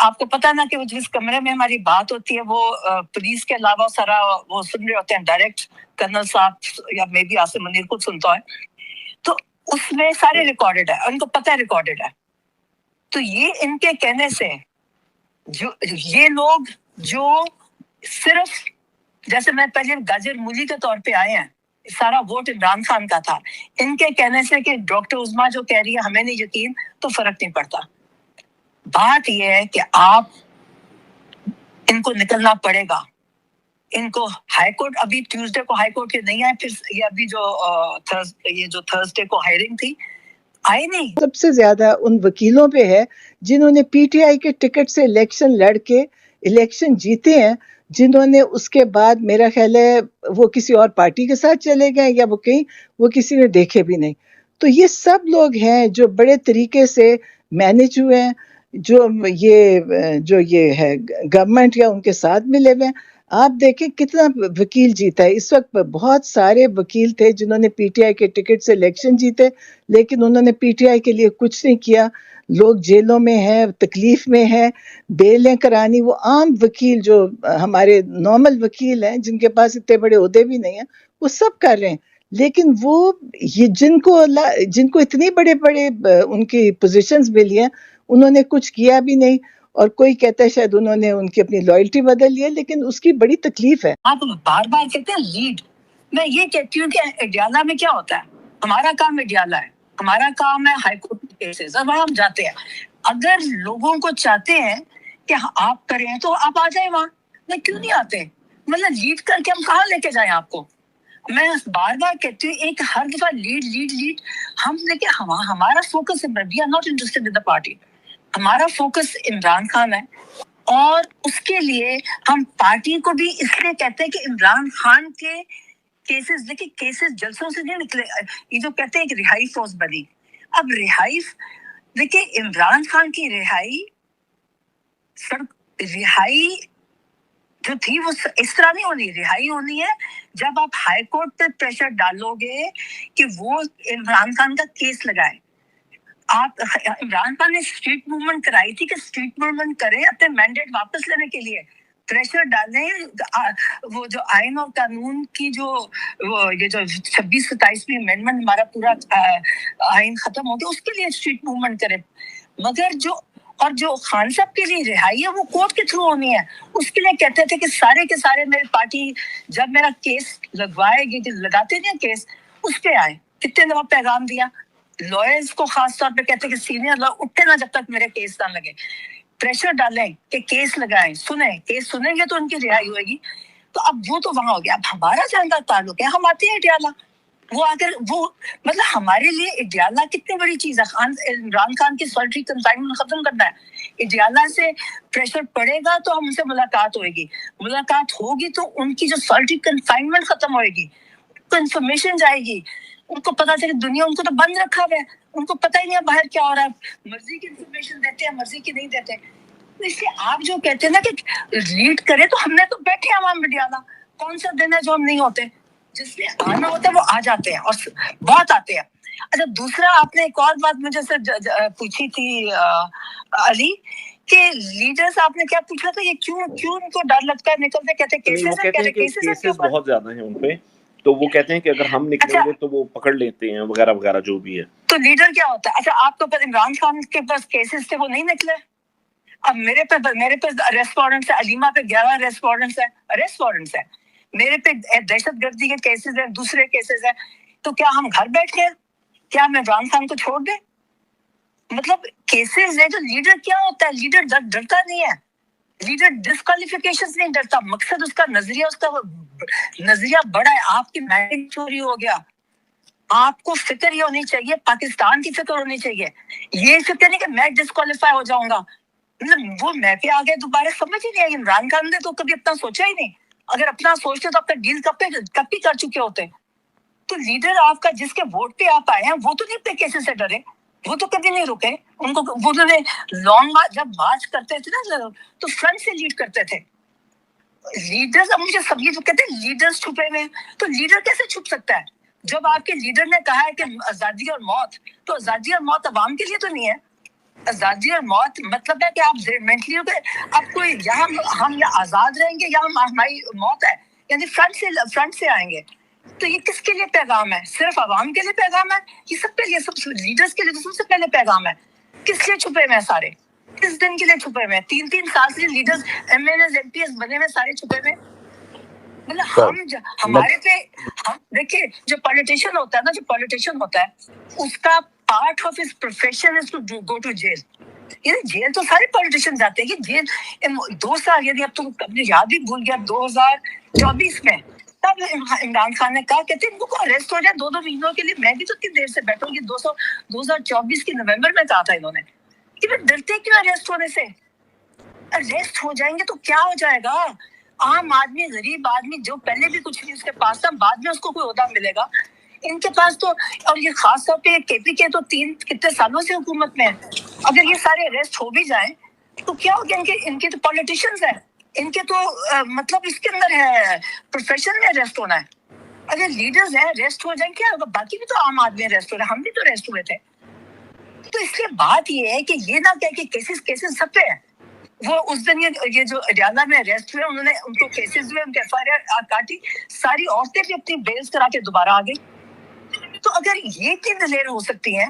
آپ کو پتا نا کہ جس کمرے میں ہماری بات ہوتی ہے وہ پولیس کے علاوہ سارا وہ سن رہے ہوتے ہیں, ڈائریکٹ کرنل صاحب یا مے بی آصف منیر خود سنتا ہے, تو اس میں سارے ریکارڈڈ ہے, ان کو پتہ ہے ریکارڈڈ ہے. تو یہ ان کے کہنے سے جو یہ لوگ جو صرف جیسے میں پہلے گاجر مولی کے طور پہ آئے ہیں, سارا ووٹ عمران خان کا تھا, ان کے کہنے سے کہ ڈاکٹر عظمیٰ جو کہہ رہی ہے ہمیں نہیں یقین, تو فرق نہیں پڑتا. بات یہ ہے کہ آپ ان کو نکلنا پڑے گا, ان کو ہائی کورٹ ابھی ٹیوزڈے کو ہائی کورٹ کے نہیں آئے, پھر یہ ابھی جو تھرسڈے کو ہائرنگ تھی آئے نہیں. سب سے زیادہ ان وکیلوں پہ ہے جنہوں نے پی ٹی آئی کے ٹکٹ سے الیکشن لڑ کے الیکشن جیتے ہیں, جنہوں نے اس کے بعد میرا خیال ہے وہ کسی اور پارٹی کے ساتھ چلے گئے یا وہ کہیں وہ کسی نے دیکھے بھی نہیں. تو یہ سب لوگ ہیں جو بڑے طریقے سے مینج ہوئے ہیں, جو یہ ہے گورنمنٹ یا ان کے ساتھ ملے ہوئے ہیں. آپ دیکھیں کتنا وکیل جیتا ہے اس وقت. بہت سارے وکیل تھے جنہوں نے پی ٹی آئی کے ٹکٹ سے الیکشن جیتے, لیکن انہوں نے پی ٹی آئی کے لیے کچھ نہیں کیا. لوگ جیلوں میں ہیں, تکلیف میں ہیں, بیلیں کرانی. وہ عام وکیل جو ہمارے نارمل وکیل ہیں جن کے پاس اتنے بڑے عہدے بھی نہیں ہیں, وہ سب کر رہے ہیں. لیکن وہ یہ جن کو اتنی بڑے بڑے ان کی پوزیشنز ملی ہیں, انہوں نے کچھ کیا بھی نہیں. اور کوئی کہتا ہے شاید انہوں نے ان کی اپنی لائلٹی بدل لی ہے, لیکن اس کی بڑی تکلیف ہے. آپ بار بار کہتے ہیں لیڈ, میں یہ کہتی ہوں کہ اڈیالہ میں کیا ہوتا ہے, ہمارا کام اڈیالہ ہے, ہمارا کام ہے ہائی کورٹ کیسز, اب ہم جاتے ہیں. اگر لوگوں کو چاہتے ہیں کہ آپ کریں تو آپ آ جائیں وہاں, میں کیوں نہیں آتے, مطلب لیڈ کر کے ہم کہاں لے کے جائیں آپ کو. میں بار بار کہتی ہوں ایک ہر دفعہ لیڈ ہم دیکھیں ہمارا فوکس ہے, we are not interested in the party, ہمارا فوکس عمران خان ہے. اور اس کے لیے ہم پارٹی کو بھی اس لیے کہتے ہیں کہ عمران خان کے کیسز, دیکھیں کیسز جلسوں سے نہیں نکلے. یہ جو کہتے ہیں کہ رہائی فوج بنی, اب رہائی دیکھیں عمران خان کی رہائی جو تھی وہ اس طرح نہیں ہونی. رہائی ہونی ہے جب آپ ہائی کورٹ پہ پریشر ڈالو گے کہ وہ عمران خان کا کیس لگائے. آپ عمران خان نے اسٹریٹ موومنٹ کرائی تھی کہ اسٹریٹ موومنٹ کریں اپنے مینڈیٹ واپس لینے کے لیے, پریشر ڈالیں. وہ جو آئین اور قانون کی یہ جو 26-27 میں امینڈمنٹ ہمارا پورا آئین ختم ہو گیا, اس کے لیے اسٹریٹ موومنٹ کریں. مگر جو خان صاحب کے لیے رہائی ہے وہ کورٹ کے تھرو ہونی ہے. اس کے لیے کہتے تھے کہ سارے کے سارے میری پارٹی جب میرا کیس لگوائے گی, لگاتے نہیں کیس, اس پہ آئے. کتنے دفعہ پیغام دیا لائرز کو, خاص طور پہ کہتے ہیں کہ سینئر لوگ اٹھے نہ جب تک میرے کیس نہ لگے. پریشر ڈالیں کہ کیس لگائیں, سنیں, کیس سنیں گے تو ان کی رہائی ہوئے گی. تو اب وہ تو وہاں ہو گیا. اب ہمارا جہاں کا تعلق ہے, ہم آتے ہیں اڈیالہ, وہ اگر وہ مطلب ہمارے لیے اڈیالہ کتنی بڑی چیز ہے. عمران خان کی سالٹری کنفائنمنٹ ختم کرنا ہے. اڈیالہ سے پریشر پڑے گا تو ہم سے ملاقات ہوئے گی, ملاقات ہوگی تو ان کی جو سالٹری کنفائنمنٹ ختم ہوئے گی, ان کو انفارمیشن جائے گی, ان کو پتا چلے. دنیا ان کو تو بند رکھا ہوا ہے, ان کو پتہ ہی نہیں ہے باہر کیا ہو رہا ہے. مرضی کی انفارمیشن دیتے ہیں, مرضی کی نہیں دیتے. اس لیے آپ جو کہتے ہیں نا کہ لیڈ کرے, تو ہم نے تو بیٹھے ہیں عوام اڈیالہ, کون سا دن ہے جو ہم نہیں ہوتے. جس لیے آنا ہوتا ہے وہ آ جاتے ہیں اور بہت آتے ہیں. اچھا دوسرا آپ نے ایک اور بات مجھے سے پوچھی تھی علی, کہ لیڈرز آپ نے کیا پوچھا تھا, یہ کیوں ان کو ڈر لگتا ہے نکلتے, کہتے کیسز بہت زیادہ ہیں ان پہ, تو وہ کہتے ہیں کہ اگر ہم نکلیں گے تو وہ پکڑ لیتے ہیں وغیرہ وغیرہ جو بھی ہے. تو لیڈر کیا ہوتا ہے. اچھا آپ کو پتہ عمران خان کے پاس کیسز تھے, وہ نہیں نکلے. اب میرے پہ اریسٹ وارنٹس ہے, علیمہ پہ 11 اریسٹ وارنٹس ہیں, میرے پہ دہشت گردی کے کیسز ہیں, دوسرے کیسز ہیں. تو کیا ہم گھر بیٹھ کے, کیا ہم عمران خان کو چھوڑ دیں؟ مطلب کیسز ہے. جو لیڈر کیا ہوتا ہے, لیڈر ڈرتا نہیں ہے, لیڈر ڈسکوالیفیکیشن سے نہیں ڈرتا. مقصد اس کا نظریہ بڑا ہے. آپ کی مینڈیٹ چوری ہو گیا, آپ کو فکر یہ ہونی چاہیے, پاکستان کی فکر ہونی چاہیے. یہ فکر نہیں کہ میں ڈسکوالیفائی ہو جاؤں گا, مطلب وہ میں پہ آگے دوبارہ سمجھ ہی نہیں آئی. عمران خان نے تو کبھی اپنا سوچا ہی نہیں. اگر اپنا سوچتے تو اپنا ڈیل کب بھی کر چکے ہوتے. تو لیڈر آپ کا جس کے ووٹ پہ آپ آئے ہیں, وہ تو نہیں اپنے کیسز سے ڈرے, وہ تو کبھی نہیں رکے. ان کو وہ لانگ مارچ جب مارچ کرتے تھے نا, تو فرنٹ سے لیڈ کرتے تھے لیڈرز. اب مجھے سب یہ جو کہتے ہیں لیڈرز چھپے ہوئے, تو لیڈر کیسے چھپ سکتا ہے جب آپ کے لیڈر نے کہا ہے کہ آزادی اور موت, تو آزادی اور موت عوام کے لیے تو نہیں ہے, آزادی اور موت مطلب ہے کہ آپ مینٹلی آپ کو یہاں ہم یا آزاد رہیں گے یا ہماری موت ہے، یعنی فرنٹ سے آئیں گے. تو یہ کس کے لیے پیغام ہے؟ صرف عوام کے لیے پیغام ہے؟ یہ سب کے لیے، سب لیڈرز کے لیے سب سے پہلے پیغام ہے. کس لیے چھپے ہوئے ہیں سارے؟ کس دن کے لیے چھپے ہوئے ہیں؟ 3 سال سے leaders M N As M P As بنے ہوئے سارے چھپے ہوئے. مطلب ہمارے پہ ہم دیکھیے، جو پالیٹیشین ہوتا ہے نا، جو پالیٹیشین ہوتا ہے اس کا part of his profession is to go to jail. یعنی جیل تو سارے پالیٹیشین جاتے ہیں. یہ جیل 2 سال، یعنی اب تو اپنی یاد بھی بھول گیا، 2024 میں تب عمران خان نے کہا کہتے ان کو اریسٹ ہو جائے 2 مہینوں کے لیے. میں بھی تو اتنی دیر سے بیٹھا ہوں. یہ 2024 کی نومبر میں کہا تھا انہوں نے کہ پھر ڈرتے کیوں اریسٹ ہونے سے؟ اریسٹ ہو جائیں گے تو کیا ہو جائے گا؟ عام آدمی، غریب آدمی جو پہلے بھی کچھ نہیں اس کے پاس تھا، بعد میں اس کو کوئی عہدہ ملے گا. ان کے پاس تو، اور یہ خاص طور پہ کے پی کے تو کتنے سالوں سے حکومت میں ہے. اگر یہ سارے اریسٹ ہو بھی جائیں تو کیا ہو گیا؟ ان کے تو پولیٹیشینز ہیں، ان کے تو مطلب اس کے اندر ہے پروفیشن میں اریسٹ ہونا ہے. اگر لیڈرز ہیں اریسٹ ہو جائیں کیا ہوگا؟ باقی بھی تو عام آدمی اریسٹ ہو رہے ہیں، ہم بھی تو اریسٹ ہوئے تھے. تو اس لیے بات یہ ہے کہ یہ نہ کہ کیسز سب پہ ہیں. وہ اس دن یہ جو اڈیالہ میں اریسٹ ہوئے، انہوں نے ان کو کیسز ہوئے، ان کے ایف آئی آر کاٹی، ساری عورتیں بھی اپنی بیلز کرا کے دوبارہ آ گئی. تو اگر یہ کی دلیر ہو سکتی ہیں،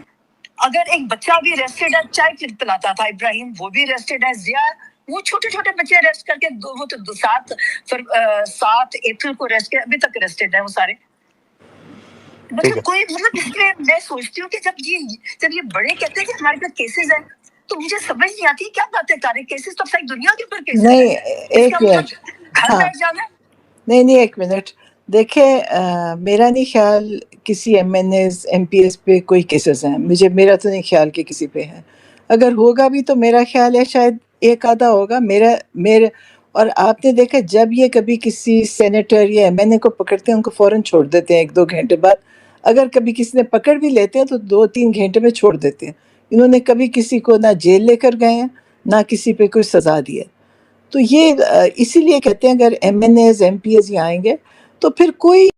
اگر ایک بچہ بھی اریسٹڈ ہے، چائے پلاتا تھا ابراہیم، وہ بھی اریسٹڈ ہے. ضیاء، وہ چھوٹے بچے اریسٹ کر کے وہ تو 7 اپریل کو اریسٹ کیا، ابھی تک اریسٹڈ ہیں وہ سارے. مطلب کوئی مطلب اس میں میں سوچتی ہوں کہ جب یہ بڑے کہتے ہیں کہ ہمارے پاس کیسز ہیں، تو مجھے سمجھ نہیں آتی کیا باتیں کر رہے ہیں. کیسز تو ساری دنیا کے اوپر کیسز ہیں. نہیں، ایک منٹ، گھر بیٹھ جانا ہے. نہیں ایک منٹ دیکھیں، میرا نہیں خیال کسی M N As M P As پہ کوئی کیسز ہیں. میرا تو نہیں خیال کہ کسی پہ ہے. اگر ہوگا بھی تو میرا خیال ہے شاید ایک آدھا ہوگا. میرے اور آپ نے دیکھا جب یہ کبھی کسی سینیٹر یا ایم این اے کو پکڑتے ہیں، ان کو فوراً چھوڑ دیتے ہیں 1-2 گھنٹے بعد. اگر کبھی کسی نے پکڑ بھی لیتے ہیں تو 2-3 گھنٹے میں چھوڑ دیتے ہیں. انہوں نے کبھی کسی کو نہ جیل لے کر گئے ہیں، نہ کسی پہ کوئی سزا دی ہے. تو یہ اسی لیے کہتے ہیں اگر M N As M P As آئیں گے تو پھر کوئی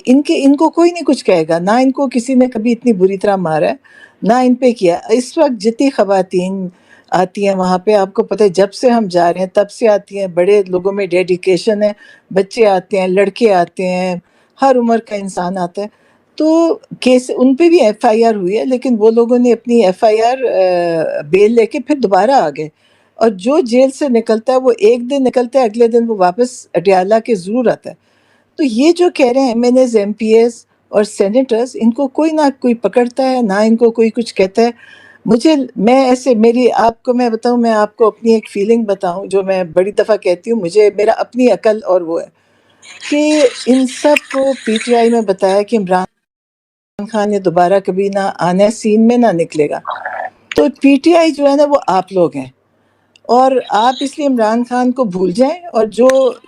ان کو کوئی نہیں کچھ کہے گا. نہ ان کو کسی نے کبھی اتنی بری طرح مارا ہے، نہ ان پہ کیا. اس وقت جتنی خواتین آتی ہیں وہاں پہ، آپ کو پتہ ہے جب سے ہم جا رہے ہیں تب سے آتی ہیں. بڑے لوگوں میں ڈیڈیکیشن ہے، بچے آتے ہیں، لڑکے آتے ہیں، ہر عمر کا انسان آتا ہے. تو کیس ان پہ بھی ایف آئی آر ہوئی ہے، لیکن وہ لوگوں نے اپنی ایف آئی آر بیل لے کے پھر دوبارہ آ گئے. اور جو جیل سے نکلتا ہے وہ ایک دن نکلتا ہے، اگلے دن وہ واپس اڈیالہ کے ضرور آتا ہے. تو یہ جو کہہ رہے ہیں M N As M P As اور سینیٹرز، ان کو کوئی نہ کوئی پکڑتا ہے، نہ ان کو کوئی کچھ کہتا ہے. میں ایسے آپ کو میں بتاؤں، میں آپ کو اپنی ایک فیلنگ بتاؤں جو میں بڑی دفعہ کہتی ہوں. میرا اپنی عقل اور وہ ہے کہ ان سب کو پی ٹی آئی میں بتایا کہ عمران خان نے دوبارہ کبھی نہ آنا ہے، سین میں نہ نکلے گا. تو پی ٹی آئی جو ہے نا وہ آپ لوگ ہیں، اور آپ اس لیے عمران خان کو بھول جائیں. اور جو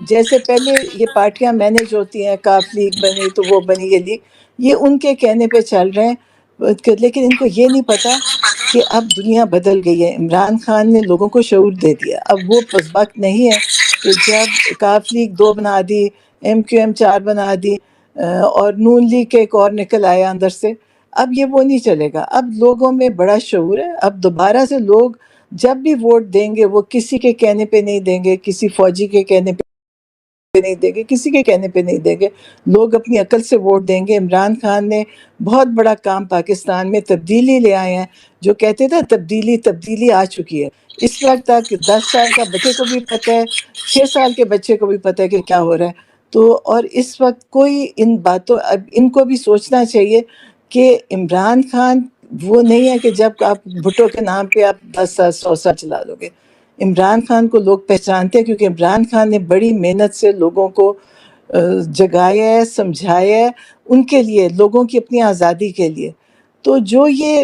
جیسے پہلے یہ پارٹیاں مینج ہوتی ہیں، کاف لیگ بنی تو وہ بنی، یہ لیگ، یہ ان کے کہنے پہ چل رہے ہیں. لیکن ان کو یہ نہیں پتا کہ اب دنیا بدل گئی ہے. عمران خان نے لوگوں کو شعور دے دیا. اب وہ وقت نہیں ہے کہ جب کاف لیگ 2 بنا دی، ایم کیو ایم 4 بنا دی، اور نون لیگ کے ایک اور نکل آیا اندر سے. اب یہ وہ نہیں چلے گا. اب لوگوں میں بڑا شعور ہے. اب دوبارہ سے لوگ جب بھی ووٹ دیں گے وہ کسی کے کہنے پہ نہیں دیں گے، کسی فوجی کے کہنے پہ نہیں دیں گے، کسی کے کہنے پہ نہیں دیں گے. لوگ اپنی عقل سے ووٹ دیں گے. عمران خان نے بہت بڑا کام پاکستان میں تبدیلی لے آئے ہیں. جو کہتے تھے تبدیلی آ چکی ہے. اس وقت تک 10 سال کا بچے کو بھی پتہ ہے، 6 سال کے بچے کو بھی پتہ ہے کہ کیا ہو رہا ہے. تو اور اس وقت کوئی ان باتوں، اب ان کو بھی سوچنا چاہیے کہ عمران خان وہ نہیں ہے کہ جب آپ بھٹو کے نام پہ آپ 10 سال 100 سال چلا دو گے. عمران خان کو لوگ پہچانتے ہیں کیونکہ عمران خان نے بڑی محنت سے لوگوں کو جگایا ہے، سمجھایا ہے، ان کے لیے، لوگوں کی اپنی آزادی کے لیے. تو جو یہ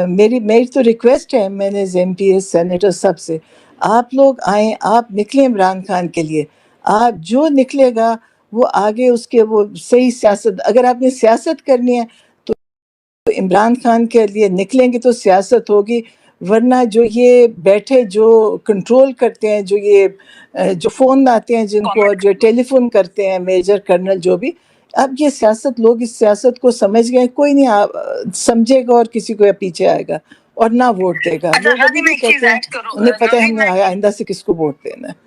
میری تو ریکویسٹ ہے میں نے ایم پی ایس سینیٹر سب سے، آپ لوگ آئیں، آپ نکلیں عمران خان کے لیے. آپ جو نکلے گا وہ آگے اس کے وہ صحیح سیاست، اگر آپ نے سیاست کرنی ہے تو عمران خان کے لیے نکلیں گے تو سیاست ہوگی. ورنہ جو یہ بیٹھے جو کنٹرول کرتے ہیں، جو فون آتے ہیں جن کو، اور جو ٹیلی فون کرتے ہیں، میجر کرنل جو بھی، اب یہ سیاست، لوگ اس سیاست کو سمجھ گئے. کوئی نہیں سمجھے گا اور کسی کو پیچھے آئے گا. اور نہ ووٹ دے گا. اچھا لوگ رانی ابھی میں بھی ایک چیز کہتے ہیں ایڈ کروں انہیں پتہ ہے ہم نورین نے میں آئندہ سے کس کو ووٹ دینا ہے.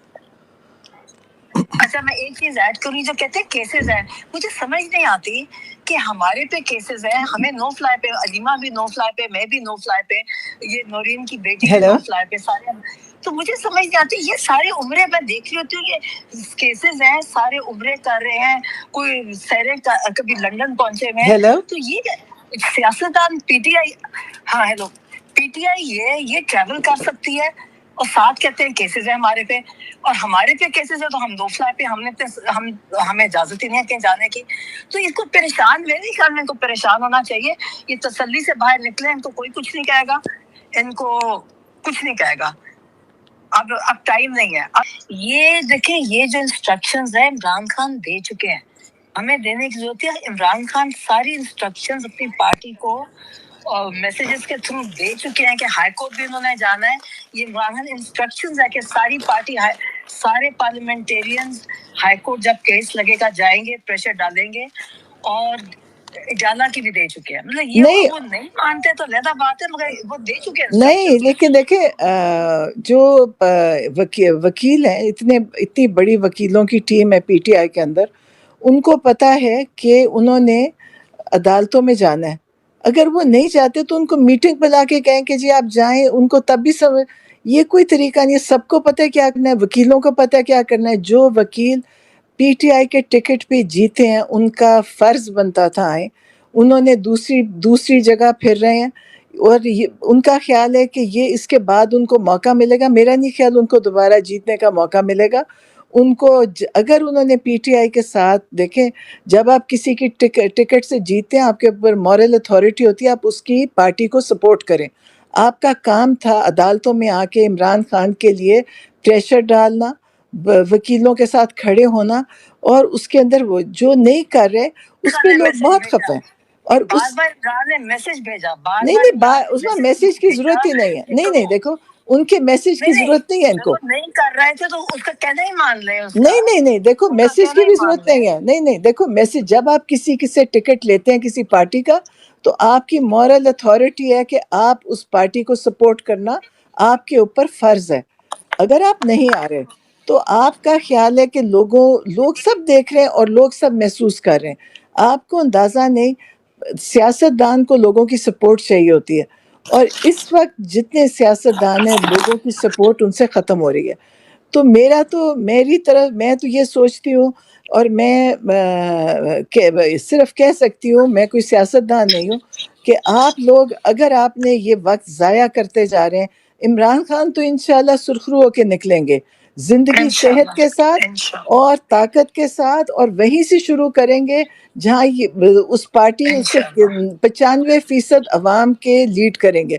اچھا میں ایک چیز ایڈ کروں جو کہتے ہیں کیسز ہیں مجھے سمجھ نہیں آتی کہ ہمارے پہ کیسز ہیں ہمیں نو فلائی پہ علیمہ بھی نو فلائی پہ میں بھی نو فلائی پہ یہ نورین کی بیٹی بھی ہیلو نو فلائی پہ سارے تو مجھے سمجھ نہیں آتی یہ سارے عمرے میں دیکھ رہی ہوتی ہوں یہ کیسز ہیں سارے عمرے کر رہے ہیں کوئی سیرے کبھی لندن پہنچے ہوئے ہیں ہیلو تو یہ سیاستدان پی ٹی آئی ہاں ہیلو پی ٹی آئی یہ ٹریول کر سکتی ہے اور ساتھ کہتے ہیں کیسز ہیں ہمارے پہ اور ہمارے پہ کیسز ہے تو ہم دو فلائی پہ ہمیں اجازت ہی نہیں ہے کہیں جانے کی تو اس کو پریشان میرے نہیں خیال میں ان کو پریشان ہونا چاہیے یہ تسلی سے باہر نکلے ان کو کوئی کچھ نہیں کہے گا ان کو کچھ نہیں کہے گا اب ٹائم نہیں ہے یہ دیکھیں یہ جو انسٹرکشنز ہیں عمران خان دے چکے ہیں ہمیں دینے کی ضرورت ہے عمران خان ساری انسٹرکشنز اپنی پارٹی کو اور میسیجز کے تھرو دے چکے ہیں کہ ہائی کورٹ بھی انہوں نے جانا ہے یہ عمران خان انسٹرکشنز ہے کہ ساری پارٹی سارے پارلیمنٹیرینز ہائی کورٹ جب کیس لگے گا جائیں گے پریشر ڈالیں گے اور اجالا کی بھی دے چکے ہیں مطلب یہ نہیں وہ نہیں مانتے تو علیحدہ بات ہے مگر وہ دے چکے ہیں نہیں انسٹرکشنز لیکن دیکھیں جو وکیل ہیں اتنی بڑی وکیلوں کی ٹیم ہے پی ٹی آئی کے اندر ان کو پتہ ہے کہ انہوں نے عدالتوں میں جانا ہے. اگر وہ نہیں جاتے تو ان کو میٹنگ بلا کے کہیں کہ جی آپ جائیں ان کو تب بھی یہ کوئی طریقہ نہیں ہے. سب کو پتہ ہے کیا کرنا ہے وکیلوں کو پتہ ہے کیا کرنا ہے. جو وکیل پی ٹی آئی کے ٹکٹ پہ جیتے ہیں ان کا فرض بنتا تھا آئیں انہوں نے دوسری جگہ پھر رہے ہیں اور ان کا خیال ہے کہ یہ اس کے بعد ان کو موقع ملے گا. میرا نہیں خیال ان کو دوبارہ جیتنے کا موقع ملے گا. ان کو اگر انہوں نے پی ٹی آئی کے ساتھ دیکھیں جب آپ کسی کی ٹکٹ سے جیتے ہیں آپ کے اوپر مورل اتھارٹی ہوتی ہے آپ اس کی پارٹی کو سپورٹ کریں. آپ کا کام تھا عدالتوں میں آ کے عمران خان کے لیے پریشر ڈالنا وکیلوں کے ساتھ کھڑے ہونا اور اس کے اندر وہ جو نہیں کر رہے اس پہ لوگ بہت خفا ہیں اور بار بار عمران نے میسج بھیجا بار نہیں بار نہیں اس میں میسج کی ضرورت ہی نہیں ہے. نہیں دیکھو ان کے میسج کی ضرورت نہیں ہے ان کو. نہیں کر رہے تھے تو اس کا کہنا ہی مان لیں نہیں دیکھو میسج کی بھی ضرورت نہیں ہے. نہیں دیکھو میسج جب آپ کسی سے ٹکٹ لیتے ہیں کسی پارٹی کا تو آپ کی مورل اتھارٹی ہے کہ آپ اس پارٹی کو سپورٹ کرنا آپ کے اوپر فرض ہے. اگر آپ نہیں آ رہے تو آپ کا خیال ہے کہ لوگ سب دیکھ رہے ہیں اور لوگ سب محسوس کر رہے ہیں. آپ کو اندازہ نہیں سیاست دان کو لوگوں کی سپورٹ چاہیے ہوتی ہے اور اس وقت جتنے سیاست دان ہیں لوگوں کی سپورٹ ان سے ختم ہو رہی ہے. تو میری طرف میں تو یہ سوچتی ہوں اور میں صرف کہہ سکتی ہوں میں کوئی سیاست دان نہیں ہوں کہ آپ لوگ اگر آپ نے یہ وقت ضائع کرتے جا رہے ہیں عمران خان تو انشاءاللہ سرخرو ہو کے نکلیں گے زندگی صحت کے ساتھ اور طاقت کے ساتھ اور وہیں سے شروع کریں گے جہاں اس پارٹی اس کے 95% عوام کے لیڈ کریں گے.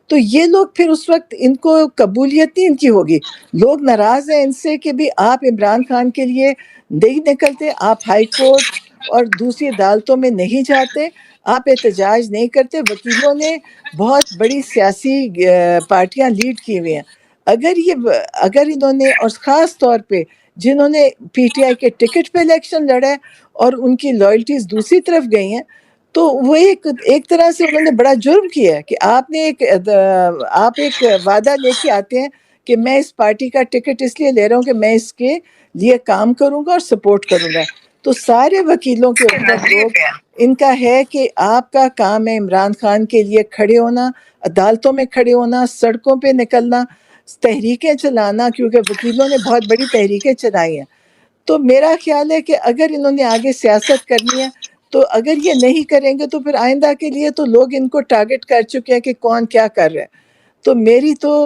تو یہ لوگ پھر اس وقت ان کو قبولیت نہیں ان کی ہوگی. لوگ ناراض ہیں ان سے کہ بھی آپ عمران خان کے لیے نہیں نکلتے آپ ہائی کورٹ اور دوسری عدالتوں میں نہیں جاتے آپ احتجاج نہیں کرتے. وکیلوں نے بہت بڑی سیاسی پارٹیاں لیڈ کی ہوئی ہیں. اگر انہوں نے اور خاص طور پہ جنہوں نے پی ٹی آئی کے ٹکٹ پہ الیکشن لڑا اور ان کی لائلٹیز دوسری طرف گئی ہیں تو وہ ایک طرح سے انہوں نے بڑا جرم کیا ہے کہ آپ ایک وعدہ لے کے آتے ہیں کہ میں اس پارٹی کا ٹکٹ اس لیے لے رہا ہوں کہ میں اس کے لیے کام کروں گا اور سپورٹ کروں گا. تو سارے وکیلوں کے اوپر لوگ ان کا ہے کہ آپ کا کام ہے عمران خان کے لیے کھڑے ہونا عدالتوں میں کھڑے ہونا سڑکوں پہ نکلنا تحریکیں چلانا کیونکہ وکیلوں نے بہت بڑی تحریکیں چلائی ہیں. تو میرا خیال ہے کہ اگر انہوں نے آگے سیاست کرنی ہے تو اگر یہ نہیں کریں گے تو پھر آئندہ کے لیے تو لوگ ان کو ٹارگٹ کر چکے ہیں کہ کون کیا کر رہا ہے. تو میری تو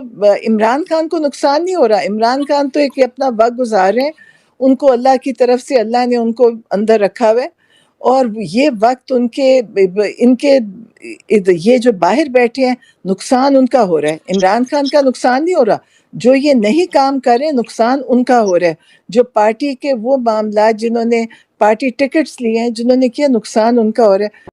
عمران خان کو نقصان نہیں ہو رہا. عمران خان تو ایک اپنا وقت گزار رہے ہیں ان کو اللہ کی طرف سے اللہ نے ان کو اندر رکھا ہوا ہے اور یہ وقت ان کے یہ جو باہر بیٹھے ہیں نقصان ان کا ہو رہا ہے. عمران خان کا نقصان نہیں ہو رہا. جو یہ نہیں کام کر رہے نقصان ان کا ہو رہا ہے. جو پارٹی کے وہ معاملات جنہوں نے پارٹی ٹکٹس لیے ہیں جنہوں نے کیا نقصان ان کا ہو رہا ہے.